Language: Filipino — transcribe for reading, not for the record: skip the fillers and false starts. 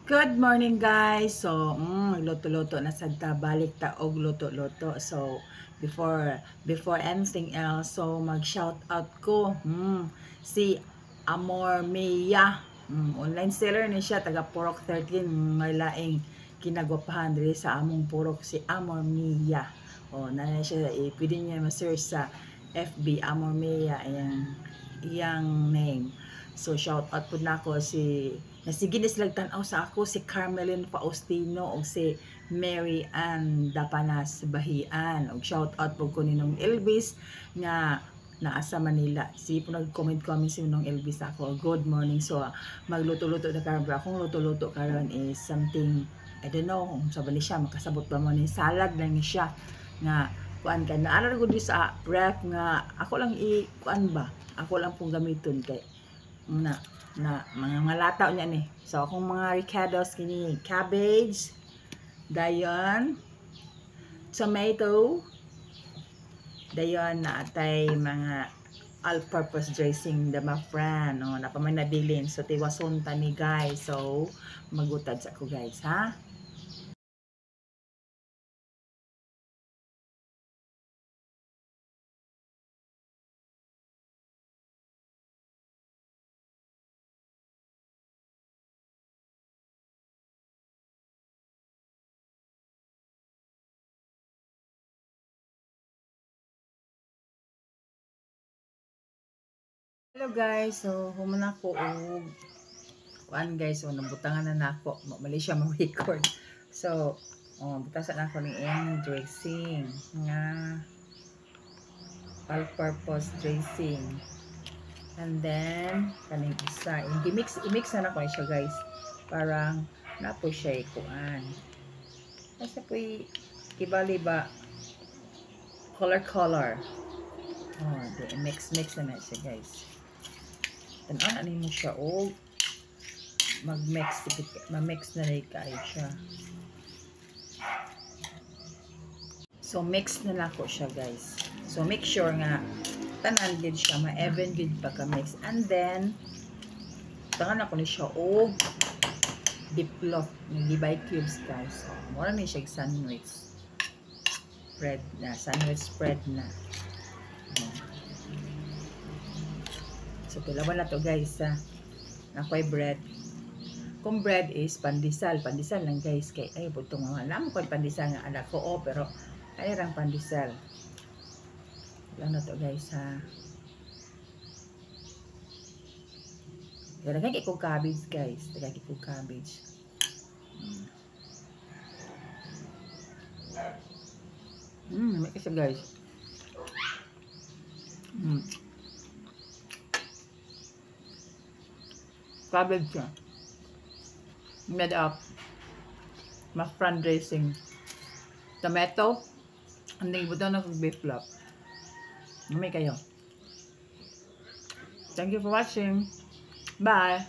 Good morning guys. So, luto-luto na sad ta, balik ta og luto-luto. So, before anything else, so mag-shout out ko. Si Amor Mia. Online seller ni siya, taga Purok 13, may laing kinagwapahan diri sa among Purok, si Amor Mia. Na siya, pwede niya ma-search sa FB Amor Mia, iyang name. So shout out po na ako si nasige na silang tan-aw sa ako si Carmelyn Faustino o si Mary Ann Dapanas Bahian. Og shout out po ko ninong Elvis nga naa sa Manila. Si po nag-comment kami si ninong Elvis ako. Good morning. So magluto-luto na karon. Akong luto-luto karon is something I don't know kung sa bali siya makasabot ba mo ni salad lang ni siya nga kuan ka na ara gud sa ref nga ako lang kuan ba ako lang pong gamiton kay mga lataw niya ni. So akong mga ricados kini cabbage, dayon tomato, dayon na atay mga all-purpose dressing the mafran napamay nabilin. So tiwason ta ni guys. So magutad sa ko guys ha. Hello guys, so humana ko og kuan guys, so nabutangan na nako, mali siya ma-record. So, butasan na ako ni dressing nga all-purpose dressing. And then kaning isa, i-mix na ko siya guys. Parang napo siya kuan. Kasi po iba-liba color. Mix na siya guys. Tanan ani mo siya og ma-mix na rin kayo siya. So mix na lang ko siya guys. So make sure nga tanan gid siya ma-even gid pagka-mix. And then tangan ako ni siya og diplock ng divide cubes guys. So mura ni siya sandwich spread na. So pilawan na to guys ha. Nakoy bread. Kung bread is pandesal lang guys kay ay butong nga alam ko pandesal nga anak ko pero ay rang pandesal. Yan na to guys ha. Daghan kay kog cabbage guys, daghan kay kog cabbage. May kasi guys. Cabbage siya. Made up mafran dressing, tomato, and then ibutan na kong beef flop. May kayo. Thank you for watching. Bye.